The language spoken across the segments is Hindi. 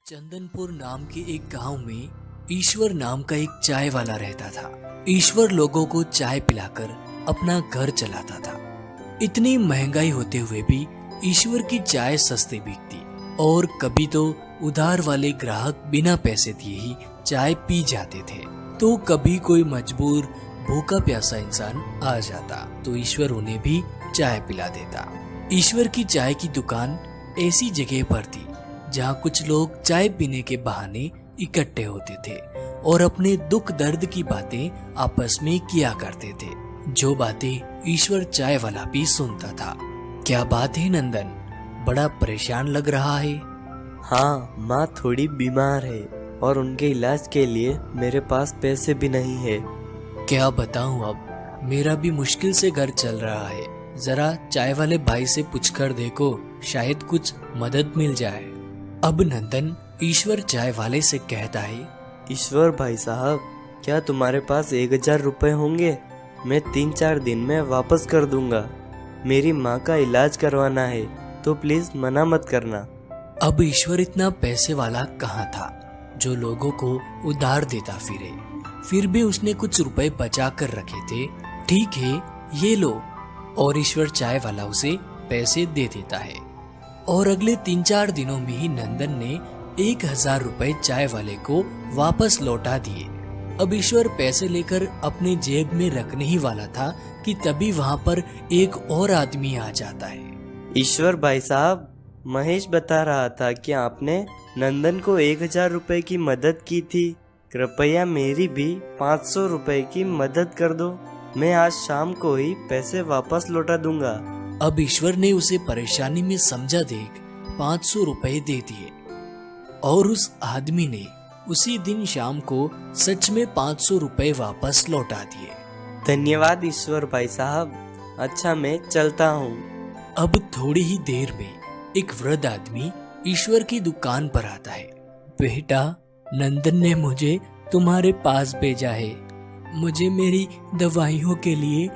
चंदनपुर नाम के एक गांव में ईश्वर नाम का एक चाय वाला रहता था। ईश्वर लोगों को चाय पिलाकर अपना घर चलाता था। इतनी महंगाई होते हुए भी ईश्वर की चाय सस्ती बिकती और कभी तो उधार वाले ग्राहक बिना पैसे दिए ही चाय पी जाते थे, तो कभी कोई मजबूर भूखा प्यासा इंसान आ जाता तो ईश्वर उन्हें भी चाय पिला देता। ईश्वर की चाय की दुकान ऐसी जगह पर थी जहाँ कुछ लोग चाय पीने के बहाने इकट्ठे होते थे और अपने दुख दर्द की बातें आपस में किया करते थे, जो बातें ईश्वर चाय वाला भी सुनता था। क्या बात है नंदन, बड़ा परेशान लग रहा है? हाँ, माँ थोड़ी बीमार है और उनके इलाज के लिए मेरे पास पैसे भी नहीं है। क्या बताऊं, अब मेरा भी मुश्किल से घर चल रहा है। जरा चाय वाले भाई से पूछकर देखो, शायद कुछ मदद मिल जाए। अब नंदन ईश्वर चाय वाले से कहता है, ईश्वर भाई साहब, क्या तुम्हारे पास 1000 रुपए होंगे? मैं 3-4 दिन में वापस कर दूंगा। मेरी माँ का इलाज करवाना है, तो प्लीज मना मत करना। अब ईश्वर इतना पैसे वाला कहाँ था जो लोगों को उधार देता फिरे। फिर भी उसने कुछ रुपए बचा कर रखे थे। ठीक है, ये लो। और ईश्वर चाय वाला उसे पैसे दे देता है और अगले 3-4 दिनों में ही नंदन ने 1000 रुपए चाय वाले को वापस लौटा दिए। अब ईश्वर पैसे लेकर अपने जेब में रखने ही वाला था कि तभी वहाँ पर एक और आदमी आ जाता है। ईश्वर भाई साहब, महेश बता रहा था कि आपने नंदन को 1000 रुपए की मदद की थी। कृपया मेरी भी 500 रुपए की मदद कर दो। मैं आज शाम को ही पैसे वापस लौटा दूंगा। अब ईश्वर ने उसे परेशानी में समझा देख 500 रुपए दे दिए और उस आदमी ने उसी दिन शाम को सच में 500 रुपए वापस लौटा दिए। धन्यवाद ईश्वर भाई साहब। अच्छा, मैं चलता हूँ। अब थोड़ी ही देर में एक वृद्ध आदमी ईश्वर की दुकान पर आता है। बेटा, नंदन ने मुझे तुम्हारे पास भेजा है। मुझे मेरी दवाइयों के लिए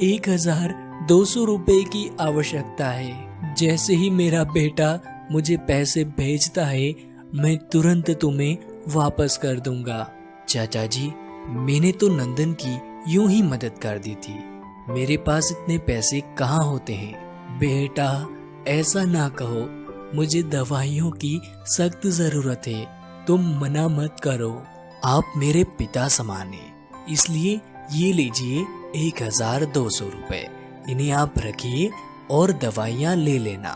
1200 रुपए की आवश्यकता है। जैसे ही मेरा बेटा मुझे पैसे भेजता है, मैं तुरंत तुम्हें वापस कर दूंगा। चाचा जी, मैंने तो नंदन की यूं ही मदद कर दी थी। मेरे पास इतने पैसे कहाँ होते हैं। बेटा, ऐसा ना कहो, मुझे दवाइयों की सख्त जरूरत है। तुम मना मत करो। आप मेरे पिता समान हैं, इसलिए ये लीजिए 1200 रुपए। इन्हें आप रखिए और दवाइयाँ ले लेना।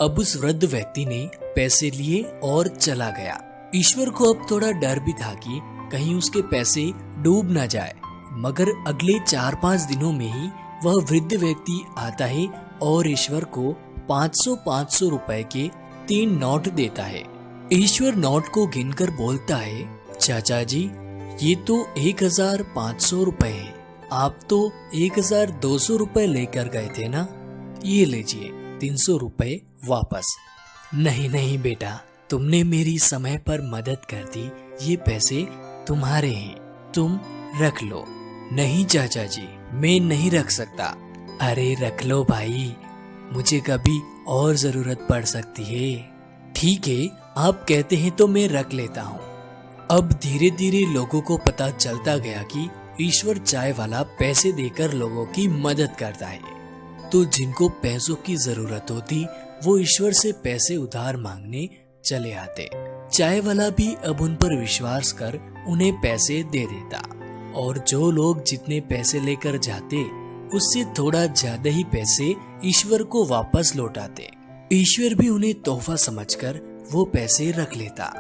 अब उस वृद्ध व्यक्ति ने पैसे लिए और चला गया। ईश्वर को अब थोड़ा डर भी था कि कहीं उसके पैसे डूब न जाए, मगर अगले 4-5 दिनों में ही वह वृद्ध व्यक्ति आता है और ईश्वर को 500-500 रुपए के 3 नोट देता है। ईश्वर नोट को गिनकर बोलता है, चाचा जी, ये तो 1500 रुपए है। आप तो 1200 रुपए लेकर गए थे ना, ये लीजिए 300 रुपए वापस। नहीं नहीं बेटा, तुमने मेरी समय पर मदद कर दी, ये पैसे तुम्हारे हैं, तुम रख लो। नहीं चाचा जी, मैं नहीं रख सकता। अरे रख लो भाई, मुझे कभी और जरूरत पड़ सकती है। ठीक है, आप कहते हैं तो मैं रख लेता हूँ। अब धीरे धीरे लोगों को पता चलता गया कि ईश्वर चाय वाला पैसे देकर लोगों की मदद करता है, तो जिनको पैसों की जरूरत होती वो ईश्वर से पैसे उधार मांगने चले आते। चाय वाला भी अब उन पर विश्वास कर उन्हें पैसे दे देता और जो लोग जितने पैसे लेकर जाते उससे थोड़ा ज्यादा ही पैसे ईश्वर को वापस लौटाते। ईश्वर भी उन्हें तोहफा समझकर वो पैसे रख लेता।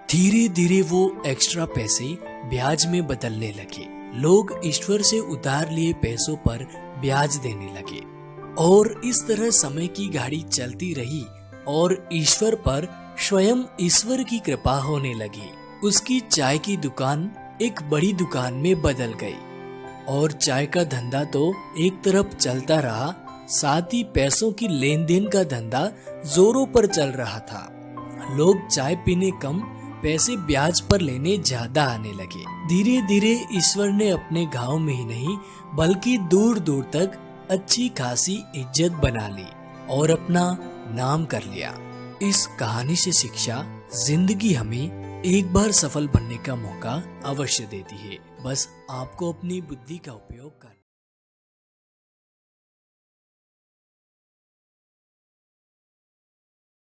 धीरे धीरे वो एक्स्ट्रा पैसे ब्याज में बदलने लगे। लोग ईश्वर से उधार लिए पैसों पर ब्याज देने लगे और इस तरह समय की गाड़ी चलती रही और ईश्वर पर स्वयं ईश्वर की कृपा होने लगी। उसकी चाय की दुकान एक बड़ी दुकान में बदल गई और चाय का धंधा तो एक तरफ चलता रहा, साथ ही पैसों की लेन देन का धंधा जोरों पर चल रहा था। लोग चाय पीने कम, पैसे ब्याज पर लेने ज्यादा आने लगे। धीरे धीरे ईश्वर ने अपने गांव में ही नहीं बल्कि दूर दूर तक अच्छी खासी इज्जत बना ली और अपना नाम कर लिया। इस कहानी से शिक्षा जिंदगी हमें एक बार सफल बनने का मौका अवश्य देती है, बस आपको अपनी बुद्धि का उपयोग करना